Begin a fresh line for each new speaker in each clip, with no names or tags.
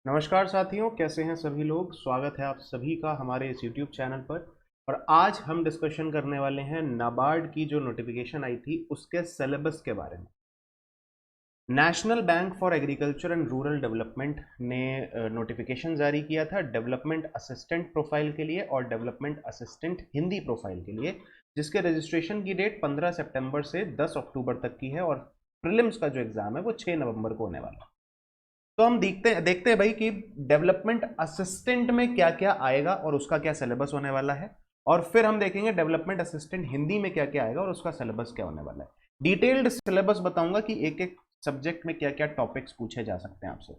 नमस्कार साथियों, कैसे हैं सभी लोग। स्वागत है आप सभी का हमारे इस YouTube चैनल पर। और आज हम डिस्कशन करने वाले हैं नाबार्ड की जो नोटिफिकेशन आई थी उसके सिलेबस के बारे में। National bank for agriculture and rural development ने नोटिफिकेशन जारी किया था डेवलपमेंट असिस्टेंट प्रोफाइल के लिए और डेवलपमेंट असिस्टेंट हिंदी प्रोफाइल के लिए, जिसके रजिस्ट्रेशन की डेट 15 सितंबर से 10 अक्टूबर तक की है और प्रीलिम्स का जो एग्जाम है वो 6 नवंबर को होने वाला है। तो हम देखते हैं भाई कि डेवलपमेंट असिस्टेंट में क्या क्या आएगा और उसका क्या सिलेबस होने वाला है, और फिर हम देखेंगे डेवलपमेंट असिस्टेंट हिंदी में क्या क्या आएगा और उसका सिलेबस क्या होने वाला है। डिटेल्ड सिलेबस बताऊंगा कि एक एक सब्जेक्ट में क्या क्या टॉपिक्स पूछे जा सकते हैं आपसे।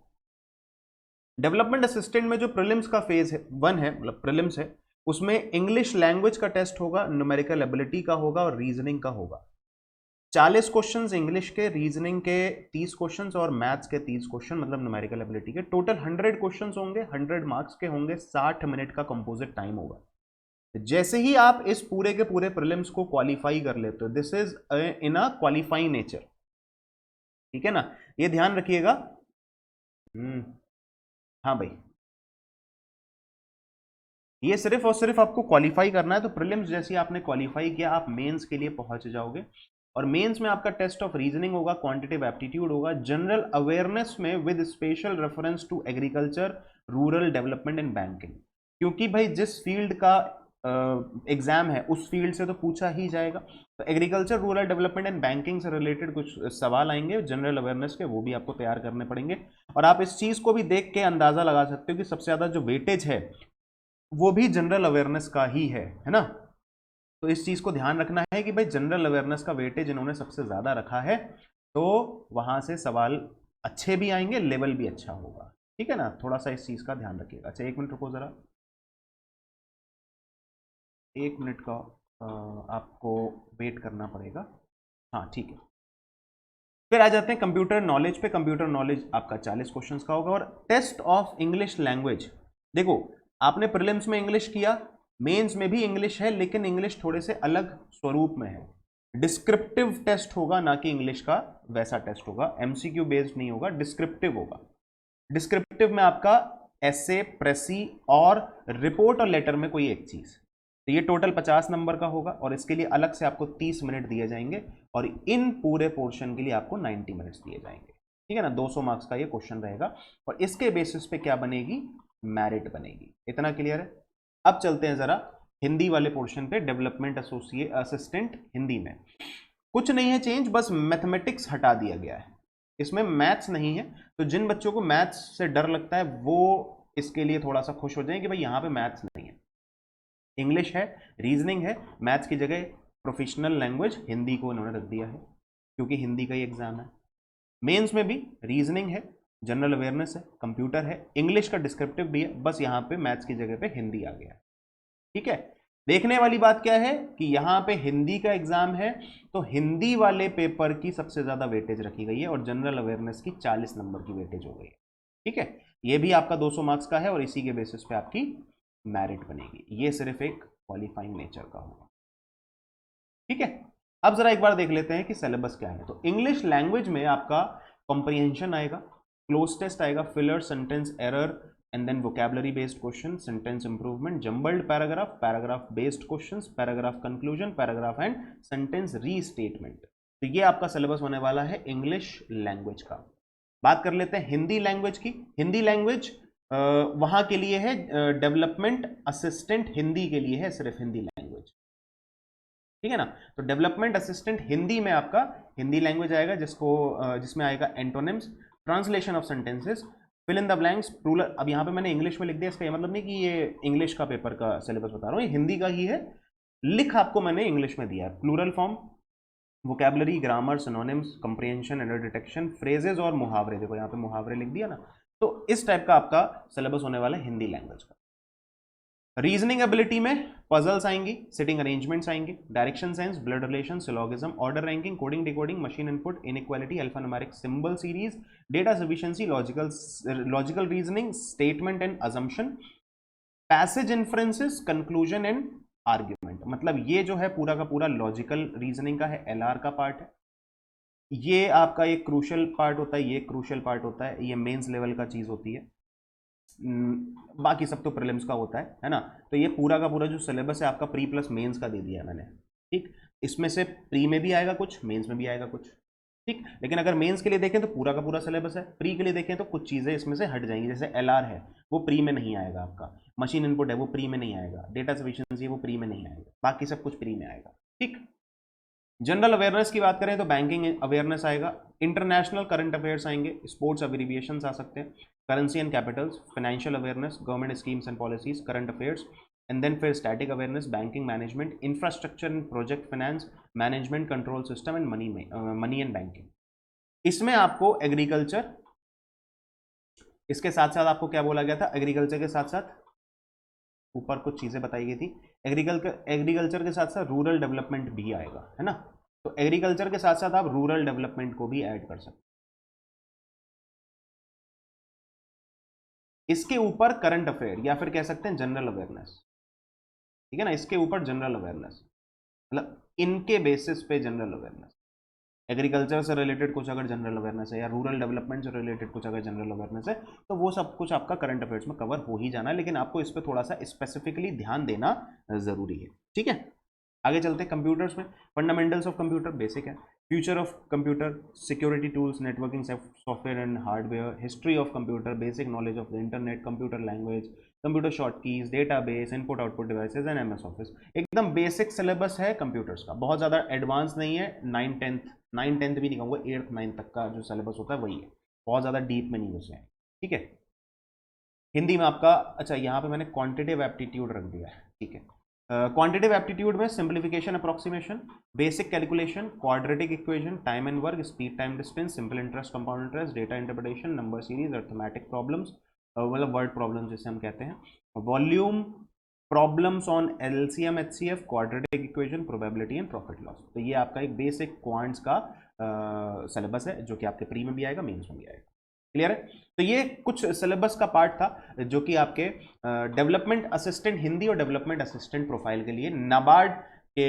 डेवलपमेंट असिस्टेंट में जो प्रीलिम्स का फेज है 1 है, मतलब प्रीलिम्स है, उसमें इंग्लिश लैंग्वेज का टेस्ट होगा, न्यूमेरिकल एबिलिटी का होगा और रीजनिंग का होगा। 40 क्वेश्चंस इंग्लिश के, रीजनिंग के 30 क्वेश्चंस और मैथ्स के 30 क्वेश्चन, मतलब न्यूमेरिकल एबिलिटी के। टोटल 100 क्वेश्चंस होंगे, 100 मार्क्स के होंगे, 60 मिनट का कंपोजिट टाइम होगा। जैसे ही आप इस पूरे के पूरे प्रीलिम्स को क्वालिफाई कर लेते हो, this is in a qualifying nature, ठीक है ना, ये ध्यान रखिएगा। हाँ भाई, ये सिर्फ और सिर्फ आपको क्वालिफाई करना है। तो प्रीलिम्स जैसे ही आपने क्वालिफाई किया, आप मेंस के लिए पहुंच जाओगे। और मेंस में आपका टेस्ट ऑफ रीजनिंग होगा, क्वांटिटेटिव एप्टीट्यूड होगा, जनरल अवेयरनेस में with special reference to agriculture, rural development and banking. क्योंकि भाई जिस फील्ड का एग्जाम है उस फील्ड से तो पूछा ही जाएगा। तो agriculture, rural development and banking से रिलेटेड कुछ सवाल आएंगे जनरल अवेयरनेस के, वो भी आपको तैयार करने पड़ेंगे। और आप इस चीज को भी देख के अंदाजा लगा सकते हो कि सबसे ज्यादा जो वेटेज है वो भी जनरल अवेयरनेस का ही है ना। तो इस चीज को ध्यान रखना है कि भाई जनरल अवेयरनेस का वेटेज इन्होंने सबसे ज्यादा रखा है, तो वहां से सवाल अच्छे भी आएंगे, लेवल भी अच्छा होगा, ठीक है ना। थोड़ा सा इस चीज का ध्यान रखिएगा। अच्छा, 1 मिनट रुको जरा, 1 मिनट का आपको वेट करना पड़ेगा। हाँ ठीक है। फिर आ जाते हैं कंप्यूटर नॉलेज पे। कंप्यूटर नॉलेज आपका 40 क्वेश्चंस का होगा। और टेस्ट ऑफ इंग्लिश लैंग्वेज, देखो आपने प्रीलिम्स में इंग्लिश किया, मेंस में भी इंग्लिश है, लेकिन इंग्लिश थोड़े से अलग स्वरूप में है। डिस्क्रिप्टिव टेस्ट होगा, ना कि इंग्लिश का वैसा टेस्ट होगा, एमसीक्यू बेस्ड नहीं होगा, डिस्क्रिप्टिव होगा। डिस्क्रिप्टिव में आपका एसे, प्रेसी और रिपोर्ट और लेटर में कोई एक चीज। तो ये टोटल 50 नंबर का होगा और इसके लिए अलग से आपको 30 मिनट दिए जाएंगे और इन पूरे पोर्शन के लिए आपको 90 मिनट्स दिए जाएंगे, ठीक है ना। 200 मार्क्स का ये क्वेश्चन रहेगा और इसके बेसिस पे क्या बनेगी, मेरिट बनेगी। इतना क्लियर है। अब चलते हैं जरा हिंदी वाले पोर्शन पे। डेवलपमेंट एसोसिएट असिस्टेंट हिंदी में कुछ नहीं है चेंज, बस मैथमेटिक्स हटा दिया गया है, इसमें मैथ्स नहीं है। तो जिन बच्चों को मैथ्स से डर लगता है वो इसके लिए थोड़ा सा खुश हो जाएं कि भाई यहाँ पे मैथ्स नहीं है। इंग्लिश है, रीजनिंग है, मैथ्स की जगह प्रोफेशनल लैंग्वेज हिंदी को उन्होंने रख दिया है क्योंकि हिंदी का ही एग्जाम है। मेंस में भी रीजनिंग है, जनरल अवेयरनेस है, कंप्यूटर है, इंग्लिश का डिस्क्रिप्टिव भी है, बस यहाँ पे मैथ्स की जगह पे हिंदी आ गया, ठीक है। देखने वाली बात क्या है कि यहां पे हिंदी का एग्जाम है, तो हिंदी वाले पेपर की सबसे ज्यादा वेटेज रखी गई है और जनरल अवेयरनेस की 40 नंबर की वेटेज हो गई है, ठीक है। ये भी आपका 200 मार्क्स का है और इसी के बेसिस पे आपकी मेरिट बनेगी। ये सिर्फ एक क्वालिफाइंग नेचर का होगा, ठीक है। अब जरा एक बार देख लेते हैं कि सिलेबस क्या है। तो इंग्लिश लैंग्वेज में आपका कॉम्प्रिहेंशन आएगा, क्लोज टेस्ट आएगा, filler, sentence error, and then vocabulary based question, sentence improvement, jumbled paragraph, paragraph based questions, paragraph conclusion, paragraph and sentence restatement। तो ये आपका सिलेबस होने वाला है इंग्लिश लैंग्वेज का। बात कर लेते हैं हिंदी लैंग्वेज की। हिंदी लैंग्वेज वहां के लिए है, डेवलपमेंट असिस्टेंट हिंदी के लिए है, सिर्फ हिंदी लैंग्वेज, ठीक है ना। तो डेवलपमेंट असिस्टेंट हिंदी में आपका हिंदी लैंग्वेज आएगा, जिसमें आएगा antonyms, translation of sentences, fill in the blanks, plural. अब यहाँ पे मैंने इंग्लिश में लिख दिया, इसका ये मतलब नहीं कि ये इंग्लिश का पेपर का सिलेबस बता रहा हूँ, ये हिंदी का ही है, लिख आपको मैंने इंग्लिश में दिया है। Plural form, vocabulary, grammar, synonyms, comprehension, error detection, phrases और मुहावरे। देखो यहाँ पे मुहावरे लिख दिया ना। तो इस टाइप का आपका सिलेबस होने वाला है हिंदी लैंग्वेज का। रीजनिंग एबिलिटी में पजल्स आएंगी, सिटिंग अरेंजमेंट्स आएंगे, direction sense, blood relation, syllogism, order ranking, coding decoding, machine input, inequality, alphanumeric symbol series, data sufficiency, logical reasoning, statement and assumption, passage inferences, conclusion and argument. मतलब ये जो है पूरा का पूरा लॉजिकल रीजनिंग का है, एलआर का पार्ट है। ये आपका एक क्रूशल पार्ट होता है, ये क्रूशल पार्ट होता है, ये मेंस लेवल का चीज होती है। बाकी सब तो प्रीलिम्स का होता है ना। तो ये पूरा का पूरा जो सिलेबस है आपका प्री प्लस मेंस का दे दिया है मैंने, ठीक। इसमें से प्री में भी आएगा कुछ, मेंस में भी आएगा कुछ, ठीक। लेकिन अगर मेंस के लिए देखें तो पूरा का पूरा सिलेबस है, प्री के लिए देखें तो कुछ चीज़ें इसमें से हट जाएंगी, जैसे एलआर है वो प्री में नहीं आएगा आपका, मशीन इनपुट है वो प्री में नहीं आएगा, डेटा सफिशिएंसी वो प्री में नहीं आएगा, बाकी सब कुछ प्री में आएगा, ठीक। जनरल अवेयरनेस की बात करें तो बैंकिंग अवेयरनेस आएगा, इंटरनेशनल करंट अफेयर्स आएंगे, स्पोर्ट्स अब्रिविएशंस आ सकते हैं, currency and capitals, financial awareness, government schemes and policies, current affairs, and then फिर static awareness, banking management, infrastructure and project finance, management control system and money and banking. इसमें आपको agriculture, इसके साथ साथ आपको क्या बोला गया था, एग्रीकल्चर के साथ साथ ऊपर कुछ चीजें बताई गई थी, एग्रीकल्चर के साथ साथ रूरल डेवलपमेंट भी आएगा, है ना। तो एग्रीकल्चर के साथ साथ आप रूरल डेवलपमेंट को भी ऐड कर सकते हैं। इसके ऊपर करंट अफेयर या फिर कह सकते हैं जनरल अवेयरनेस, ठीक है ना, इसके ऊपर जनरल अवेयरनेस, मतलब इनके बेसिस पे जनरल अवेयरनेस, एग्रीकल्चर से रिलेटेड कुछ अगर जनरल अवेयरनेस है या रूरल डेवलपमेंट से रिलेटेड कुछ अगर जनरल अवेयरनेस है तो वो सब कुछ आपका करंट अफेयर्स में कवर हो ही जाना है, लेकिन आपको इस पर थोड़ा सा स्पेसिफिकली ध्यान देना जरूरी है, ठीक है। आगे चलते हैं कंप्यूटर्स में, फंडामेंटल्स ऑफ कंप्यूटर बेसिक है, future of computer, security tools, networking software and hardware, history of computer, basic knowledge of the internet, computer language, computer short keys, database, input output devices and MS office. एकदम basic syllabus है computers का, बहुत ज़्यादा advance नहीं है, 9th भी नहीं कहूँगा, 8th 9th तक का जो सिलेबस होता है वही है, बहुत ज़्यादा डीप में नहीं घुसे हैं, ठीक है। हिंदी में आपका, अच्छा यहाँ पे मैंने क्वांटिटेटिव एप्टीट्यूड रख दिया है, ठीक है। क्वांटिटेटिव एप्टीट्यूड में simplification approximation, basic calculation, quadratic equation, time and work, speed time distance, simple interest, compound interest, data interpretation, number series, arithmetic problems, मतलब वर्ड प्रॉब्लम्स जिसे हम कहते हैं, volume, problems on LCM HCF, quadratic equation, probability and profit loss. तो ये आपका एक basic quants का सिलेबस है जो कि आपके प्री में भी आएगा, मेंस में भी आएगा, क्लियर है। तो ये कुछ सिलेबस का पार्ट था जो कि आपके डेवलपमेंट असिस्टेंट हिंदी और डेवलपमेंट असिस्टेंट प्रोफाइल के लिए नाबार्ड के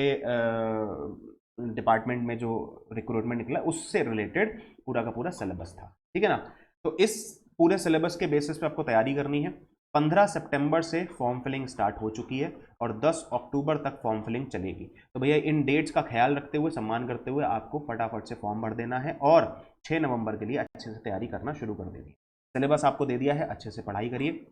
डिपार्टमेंट में जो रिक्रूटमेंट निकला उससे रिलेटेड पूरा का पूरा सिलेबस था, ठीक है ना। तो इस पूरे सिलेबस के बेसिस पे आपको तैयारी करनी है। 15 सितंबर से फॉर्म फिलिंग स्टार्ट हो चुकी है और 10 अक्टूबर तक फॉर्म फिलिंग चलेगी। तो भैया इन डेट्स का ख्याल रखते हुए, सम्मान करते हुए आपको फटाफट से फॉर्म भर देना है और 6 नवंबर के लिए अच्छे से तैयारी करना शुरू कर देनी है। सिलेबस आपको दे दिया है, अच्छे से पढ़ाई करिए।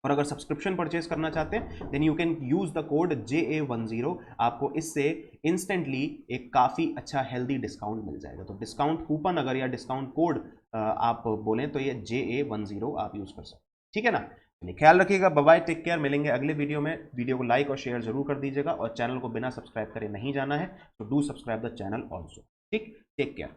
और अगर सब्सक्रिप्शन परचेज करना चाहते हैं then you can use the code JA10, आपको इससे इंस्टेंटली एक काफ़ी अच्छा हेल्दी डिस्काउंट मिल जाएगा। तो डिस्काउंट कूपन अगर या डिस्काउंट कोड आप बोलें तो ये JA10 आप यूज़ कर सकते हैं, ठीक है ना। ख्याल रखिएगा, बाय बाय, टेक केयर, मिलेंगे अगले वीडियो में। वीडियो को लाइक और शेयर जरूर कर दीजिएगा और चैनल को बिना सब्सक्राइब करे नहीं जाना है, तो do subscribe the channel also, ठीक। Take care.